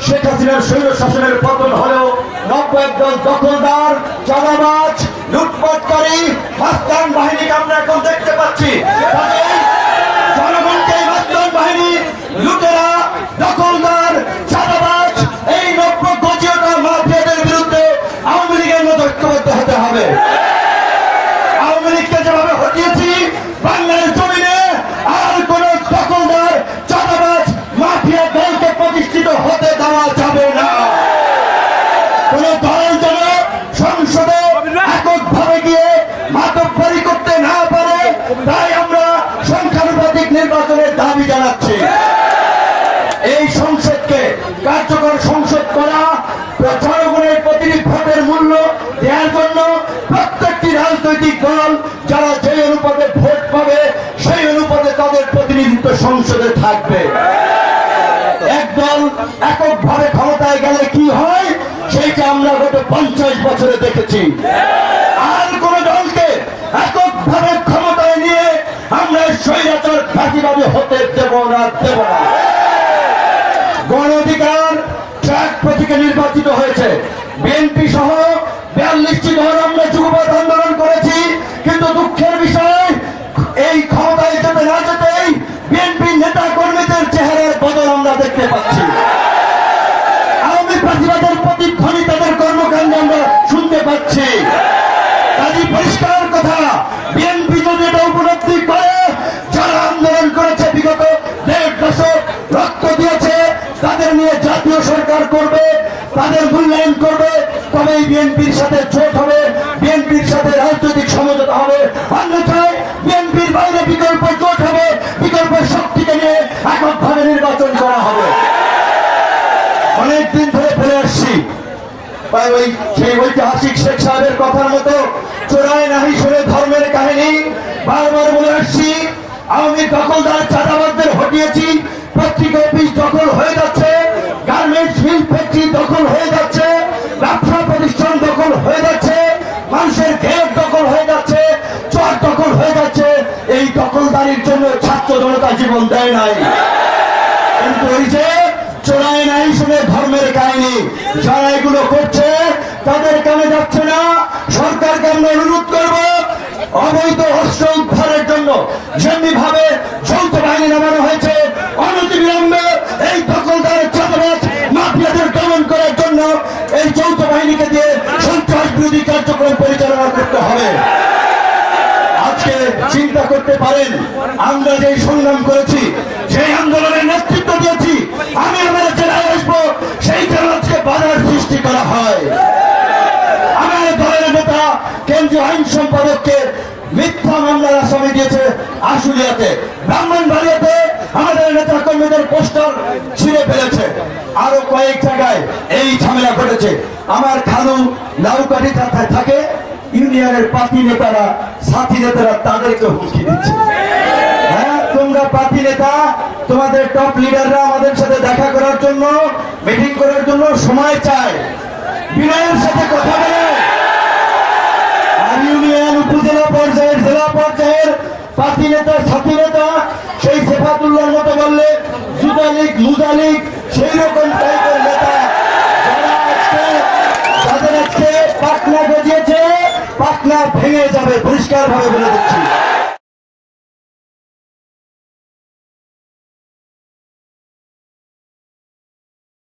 শেখ হাসিনার স্বৈর শাসনের পতন হলেও নব্য একদল দখলদার, চাঁদাবাজ, লুটপাটকারী মাস্তান বাহিনীকে আমরা এখন দেখতে পাচ্ছি। জনগণকে এই মাস্তান বাহিনী, লুটেরা, দখলদার, চাঁদাবাজ, এই নব্য গজিয়তা মাফিয়াদের বিরুদ্ধে আওয়ামী লীগের মতো ঐক্যবদ্ধ হতে হবে। আওয়ামী লীগকে যেভাবে হটিয়েছি, বাংলার জমিনে আর কোন দখলদার, চাঁদাবাজ, মাফিয়া দলকে প্রতিষ্ঠিত হতে দেওয়া যাবে না। কোন দল যেন সংসদে এককভাবে গিয়ে মাতব্বরি করতে না পারে, তাই আমরা সংখ্যানুপাতিক নির্বাচনের দাবি জানাচ্ছি। এই সংসদকে কার্যকর সংসদ করা, জনগণের প্রতিটি ভোটের মূল্য দেওয়ার জন্য প্রত্যেকটি রাজনৈতিক দল যারা যে অনুপাতে ভোট পাবে সেই অনুপাতে তাদের প্রতিনিধিত্ব সংসদে থাকবে। একদল এককভাবে ক্ষমতায় গেলে কি হয় সেইটা আমরা গত 50 বছরে দেখেছি। আর কোন দলকে এককভাবে ক্ষমতায় নিয়ে আমরা স্বৈরাচার ফাঁসিবাদী হতে দেব না। গণ অধিকার ট্র্যাক প্রতীকে নির্বাচিত হয়েছে। বিএনপি সহ 42টি দল আমরা যুগপৎ আন্দোলন করেছি, কিন্তু দুঃখের বিষয় এই ক্ষমতায় যেতে না যেতেই বিএনপি নেতা কর্মীদের চেহারার বদল আমরা দেখতে পাচ্ছি। আওয়ামী ফাঁসিবাদের প্রতিধ্বনি তাদের কর্মকাণ্ডে আমরা শুনতে পাচ্ছি। কাজী পরিষ্কার কথা, বিএনপি যদি এটা উপলব্ধি করে, যারা আন্দোলন করেছে বিগত 1.5 দশক রক্ত দিয়েছে, তাদের নিয়ে জাতীয় সরকার করবে, তাদের মূল্যায়ন করবে, তবেই বিএনপির সাথে জোট হবে, বিএনপির সাথে রাজনৈতিক সমঝোতা হবে। অন্যথায় বিএনপির বাইরে বিকল্প জোট হবে, বিকল্প শক্তিকে নিয়ে এককভাবে নির্বাচন করা হবে। অনেকদিন ধরে ফেলে আসছি, সেই ঐতিহাসিক শেখ সাহেবের কথার মতো চোরায় নাহি শুনে ধর্মের কাহিনী বারবার বলে আসছি। আওয়ামী দখলদার চাঁদাবাজদের হটিয়েছি, পত্রিকা অফিস দখল হয়ে যাচ্ছে, গার্মেন্টস মিল ফ্যাক্টরি দখল হয়ে যাচ্ছে, ব্যবসা প্রতিষ্ঠান দখল হয়ে যাচ্ছে, মানুষের গেট দখল হয়ে যাচ্ছে, চর দখল হয়ে যাচ্ছে। এই দখলদারির জন্য ছাত্র জনতা জীবন দেয় নাই, কিন্তু ওই যে চোরায় নাই শুনে ধর্মের কাহিনী যারা এগুলো করছে তাদের কানে যাচ্ছে না। সরকারকে আমরা অনুরোধ করব, অবৈধ অস্ত্র উদ্ধারের জন্য যেমনি ভাবে যৌথ বাহিনী নামানো হয়েছে, অনতিবিলম্বে এই দখলদার, চাঁদাবাজ, মাফিয়াদের দমন করার জন্য এই যৌথ বাহিনীকে দিয়ে সন্ত্রাস বিরোধী কার্যক্রম পরিচালনা করতে হবে। আজকে চিন্তা করতে পারেন, আমরা যে সংগ্রাম করেছি, সেই আন্দোলনের নেতৃত্ব দিয়েছি, আমি আমার জেলায় আসবো, সেই জন্য আজকে বাধার সৃষ্টি করা হয়। আমার দলের নেতা কেন্দ্রীয় আইন সম্পাদককে মিথ্যা মামলার আসামি দিয়েছে আশুলিয়াতে, ব্রাহ্মণবাড়িয়াতে আমাদের নেতা কর্মীদের পোস্টার ছিঁড়ে ফেলেছে, আরো কয়েক জায়গায় এই ঝামেলা ঘটেছে। আমার খালু লাউকাঠি থাকে, ইউনিয়নের পার্টি নেতারা, সাথী নেতারা তাদেরকে হুমকি দিচ্ছে। হ্যাঁ, তোমরা পার্টি নেতা, তোমাদের টপ লিডাররা আমাদের সাথে দেখা করার জন্য, মিটিং করার জন্য সময় চায়, বিনয়ের সাথে কথা বলে। আর ইউনিয়ন, উপজেলা পর্যায়ের, জেলা পর্যায়ের পার্টি নেতা, সাথী নেতা সেই সেফাতুল্লাহর মতো বললে জুদালিক, মুজালিক, সেই রকম টাইপের নেতা যাদের আজকে পাটনা গজিয়েছে, পাটনা ভেঙে যাবে, পরিষ্কার ভাবে বলে দিচ্ছি।